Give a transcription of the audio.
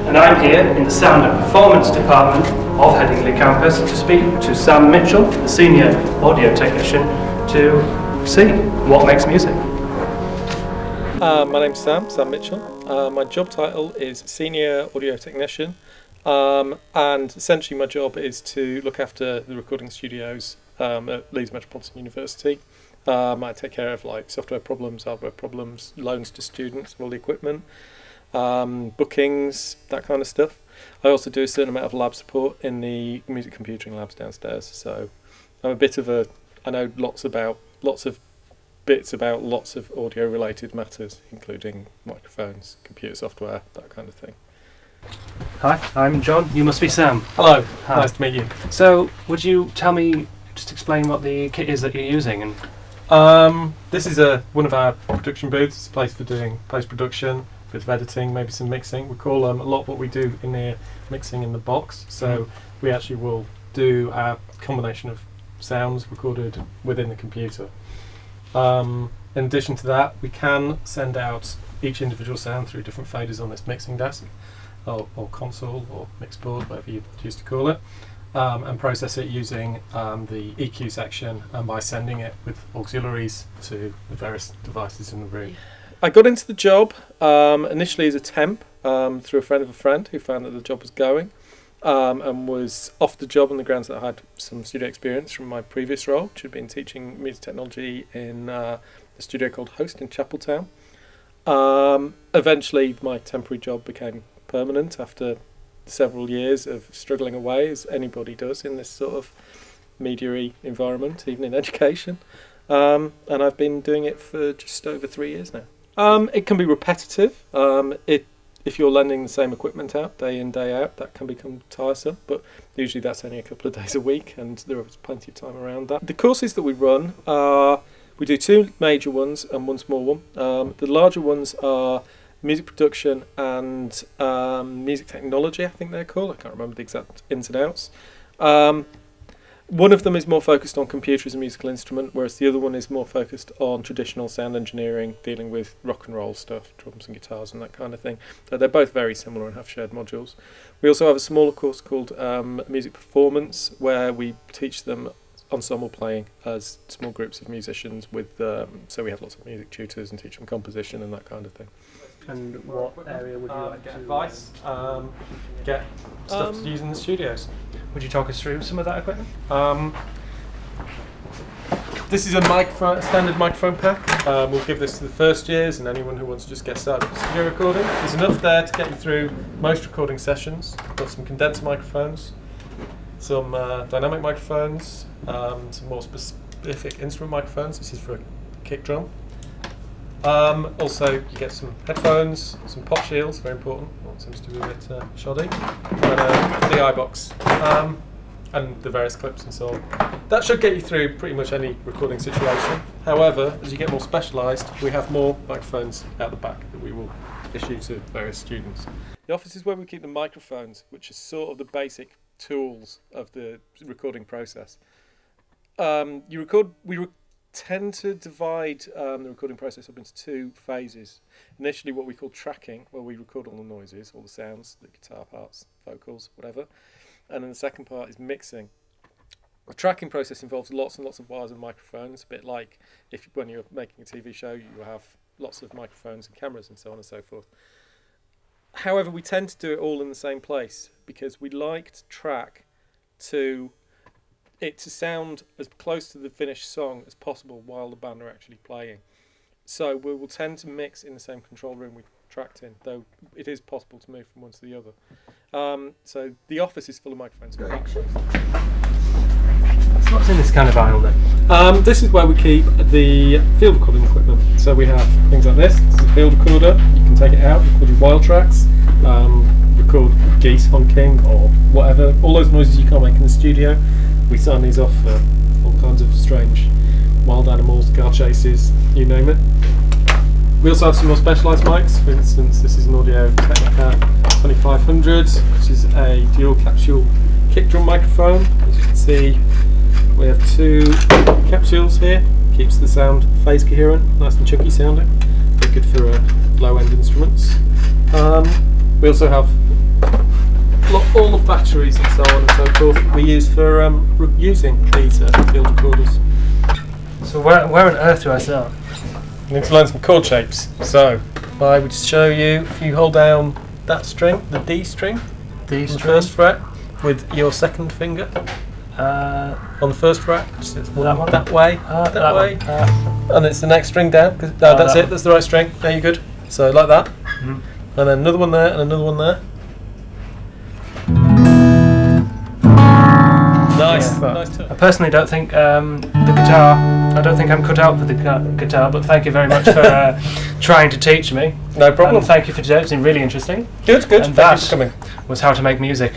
and I'm here in the Sound and Performance Department of Headingley Campus to speak to Sam Mitchell, the Senior Audio Technician, to see what makes music. My name's Sam Mitchell. My job title is Senior Audio Technician, and essentially my job is to look after the recording studios at Leeds Metropolitan University. I take care of like software problems, hardware problems, loans to students of all the equipment, bookings, that kind of stuff. I also do a certain amount of lab support in the music computing labs downstairs, so I'm a bit of a, I know lots of bits about lots of audio related matters, including microphones, computer software, that kind of thing. Hi, I'm John. You must be Sam. Hello. Hi. Nice to meet you. So, would you tell me, just explain what the kit is that you're using? And this is one of our production booths. It's a place for doing post-production, a bit of editing, maybe some mixing. We call a lot of what we do in here mixing in the box. So we actually will do a combination of sounds recorded within the computer. In addition to that, we can send out each individual sound through different faders on this mixing desk, or console, or mix board, whatever you choose to call it, and process it using the EQ section and by sending it with auxiliaries to the various devices in the room. I got into the job initially as a temp through a friend of a friend who found that the job was going, and was offered the job on the grounds that I had some studio experience from my previous role, which had been teaching music technology in a studio called Host in Chapeltown. Eventually my temporary job became permanent after several years of struggling away, as anybody does in this sort of media-y environment, even in education. And I've been doing it for just over 3 years now. It can be repetitive. If you're lending the same equipment out day in, day out, that can become tiresome, but usually that's only a couple of days a week and there is plenty of time around that. The courses that we run are, we do 2 major ones and 1 small one. The larger ones are music production and music technology, I think they're called. I can't remember the exact ins and outs. One of them is more focused on computer as a musical instrument, whereas the other one is more focused on traditional sound engineering, dealing with rock and roll stuff, drums and guitars and that kind of thing. So they're both very similar and have shared modules. We also have a smaller course called Music Performance, where we teach them ensemble playing as small groups of musicians with, so we have lots of music tutors and teach them composition and that kind of thing. And what area would you like get to advice, get stuff to use in the studios. Would you talk us through some of that equipment? This is a standard microphone pack. We'll give this to the first years and anyone who wants to just get started with studio recording. There's enough there to get you through most recording sessions. We've got some condenser microphones, some dynamic microphones, some more specific instrument microphones. This is for a kick drum. Also, you get some headphones, some pop shields, very important. What seems to be a bit shoddy, and the iBox, and the various clips and so on. That should get you through pretty much any recording situation. However, as you get more specialised, we have more microphones out the back that we will issue to various students. The office is where we keep the microphones, which is sort of the basic tools of the recording process. We tend to divide the recording process up into 2 phases. Initially what we call tracking, where we record all the noises, all the sounds, the guitar parts, vocals, whatever. And then the second part is mixing. The tracking process involves lots and lots of wires and microphones, a bit like when you're making a TV show, you have lots of microphones and cameras and so on and so forth. However, we tend to do it all in the same place because we like to track to sound as close to the finished song as possible while the band are actually playing. So we will tend to mix in the same control room we tracked in, though it is possible to move from one to the other. So the office is full of microphones. So what's in this kind of aisle then? This is where we keep the field recording equipment. So we have things like this. This is a field recorder. You can take it out, record your wild tracks, record geese honking or whatever. All those noises you can't make in the studio. We sign these off for all kinds of strange wild animals, car chases, you name it. We also have some more specialised mics. For instance, this is an Audio Technica 2500, which is a dual capsule kick drum microphone. As you can see, we have 2 capsules here. Keeps the sound phase coherent, nice and chunky sounding. Very good for low-end instruments. We also have all the batteries and so on and so forth we use for using these field recorders. So where on earth do I start? You need to learn some chord shapes. So I would show you, if you hold down that string, the D string, D on the string? first fret, with your second finger on the first fret, just That one? that way, that way, and it's the next string down. That's that it. That's the right string. There, you're good. So like that, Mhm. and then another one there, and another one there. Nice. Yeah. Nice touch. I personally don't think the guitar. I don't think I'm cut out for the guitar. But thank you very much for trying to teach me. No problem. And thank you for today. It's been really interesting. Good. And Thank you for coming. was how to make music.